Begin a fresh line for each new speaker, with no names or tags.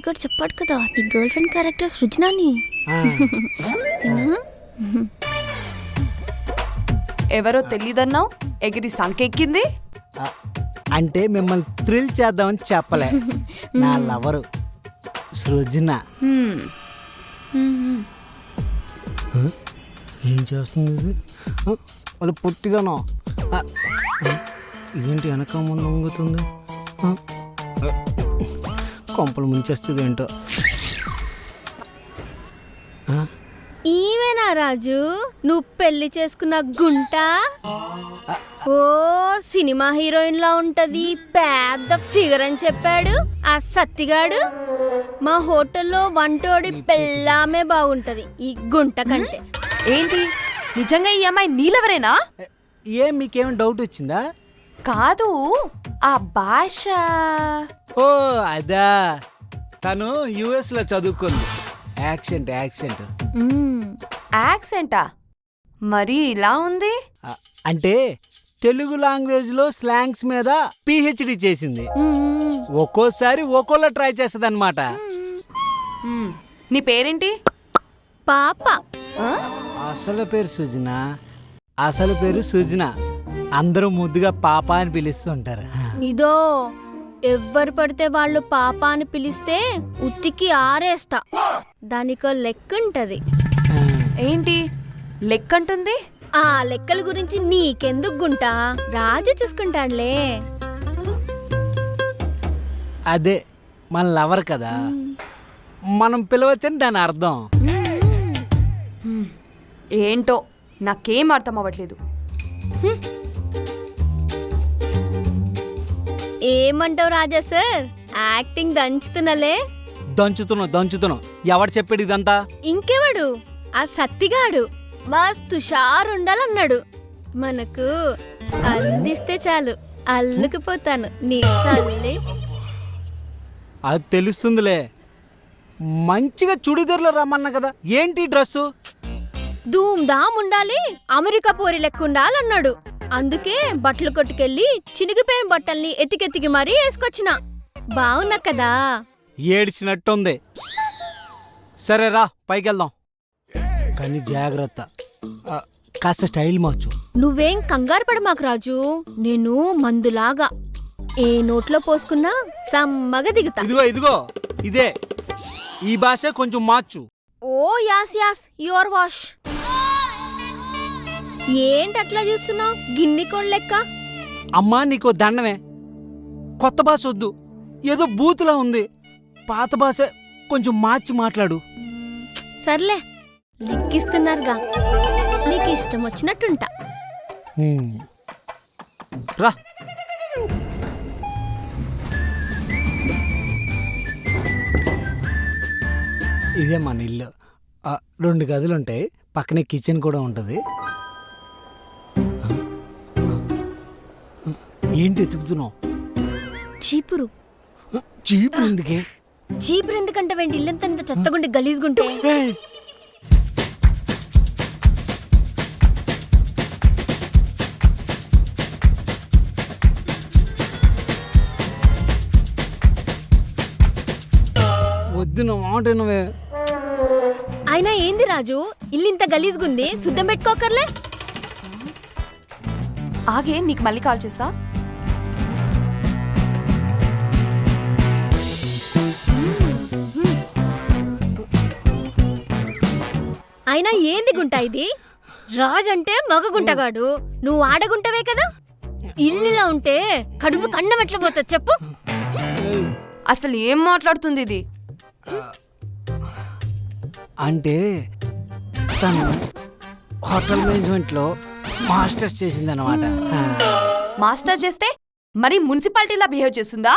కూడా చెప్పాడు కదా నీ గర్ల్ ఫ్రెండ్ క్యారెక్టర్ సృజనాని.
ఎవరో తెలీదన్నావు, ఎగిరి సంకెక్కింది.
అంటే మిమ్మల్ని థ్రిల్ చేద్దామని చెప్పలే. నా లవరు సృజన. ఏం చేస్తుంది ఇది? వాళ్ళు పొట్టిగానో ఇదేంటి వెనక ముందు వంగుతుంది? కొంపలు ముంచేస్తుంది ఏంటో.
ఈమెనా రాజు నువ్వు పెళ్లి చేసుకున్న గుంట? ఓ సినిమా హీరోయిన్ లా ఉంటది, పెద్ద ఫిగర్ అని చెప్పాడు ఆ సత్తిగాడు. మా హోటల్లో వంటోడి పెళ్ళామే బాగుంటది ఈ గుంట కంటే.
ఏంటి నిజంగా ఈ అమ్మాయి నీలెవరేనా?
ఏం మీకేమైనా డౌట్ వచ్చిందా?
కాదు, ఆ భాష.
ఓ అదా, తను యుఎస్ లో చదువుకుంది. యాక్సెంట్.
యాక్సెంటా? మరి ఇలా ఉంది.
అంటే తెలుగు లాంగ్వేజ్ లో స్లాంగ్స్ మీద పిహెచ్డి చేసింది. ఒక్కోసారి ఒక్కోలా ట్రై చేస్తుంది అనమాట.
నీ పేరేంటి?
పాప.
అసలు పేరు సుజన. అందరూ ముద్దుగా పాప అని పిలుస్తుంటారు.
ఇదో ఎవ్వరు పడితే వాళ్ళు పాప అని పిలిస్తే ఉత్తికి ఆరేస్తా. దానికో లెక్కుంటది.
ఏంటి లెక్కంటుంది?
ఆ లెక్కల గురించి నీకెందుకు గుంటా, రాజు చూసుకుంటాడులే.
అదే మన లవర్ కదా, మనం పిలవచ్చని దాని అర్థం.
ఏంటో నాకేం అర్థం అవ్వట్లేదు.
ఏమంటావు రాజా సార్? యాక్టింగ్ దంచుతున్నలే.
దంచుతున్నావు. ఎవడు చెప్పాడు ఇదంతా?
ఇంకెవడు? ఆ సత్తిగాడు మస్తు షారుండాలన్నాడు. మనకు అందిస్తే చాలు అల్లుకుపోతాను నీ తల్లి.
అది తెలుస్తుందిలే. మంచిగా చుడిదార్లో రమ్మన్నా కదా, ఏంటి డ్రెస్సు?
ధూమ్ ధామ్ ఉండాలి, అమెరికా పోరి లెక్క ఉండాలన్నాడు. అందుకే బట్టలు కొట్టుకెళ్ళి చినిగిపోయిన బట్టల్ని ఎతికెతికి మరీ వేసుకొచ్చిన. బావున్నా కదా?
ఏడ్చినట్టుంది. సరే రా పైకెళ్దాం, కానీ జాగ్రత్త, కాస్త స్టైల్ మార్చు.
నువ్వేం కంగారు పడ మాకు రాజు, నేను మందులాగా ఏ నోట్లో పోసుకున్నా సమ్మగా దిగుతా.
ఇదిగో ఇదే, ఈ భాష కొంచెం మార్చు.
ఓ యాస్ యువర్ వాష్. ఏంటి అట్లా చూస్తున్నావు గిన్ని కోళ్ళెక్క?
అమ్మా నీకో దండమే, కొత్త భాష వద్దు, ఏదో బూతులా ఉంది. పాత భాష కొంచెం మార్చి మాట్లాడు.
సర్లే, లెక్కిస్తున్నారుగా, నీకు ఇష్టం వచ్చినట్టుంటా.
రా. ఇదే మన ఇల్లు. 2 గదులుంటాయి, పక్కనే కిచెన్ కూడా ఉంటుంది. ఏంటి ఎతుకుతున్నావు?
చీపురు.
చీపురు ఎందుకే?
చీపురు ఎందుకంటే వెంటి ఇల్లంతా ఇంత చెత్తగుంటే గలీజ్గుంటే.
వద్దు మాట.
అయినా ఏంది రాజు, ఇల్లు ఇంత గలీజ్గుంది, శుద్ధం పెట్టుకోకర్లే.
ఆగే, నీకు మళ్ళీ కాల్ చేస్తా.
అయినా ఏంది గుంట ఇది? రాజు అంటే మగ గుంటగాడు, నువ్వు ఆడగుంటవే కదా. ఇల్లులా ఉంటే కడుపు కన్నం ఎట్లా పోతుంది చెప్పు?
అసలు ఏం మాట్లాడుతుంది ఇది?
అంటే తను హోటల్ మేనేజ్మెంట్ లో మాస్టర్స్ చేసింది అనమాట.
మాస్టర్ చేస్తే మరి మున్సిపాలిటీలా బిహేవ్ చేస్తుందా?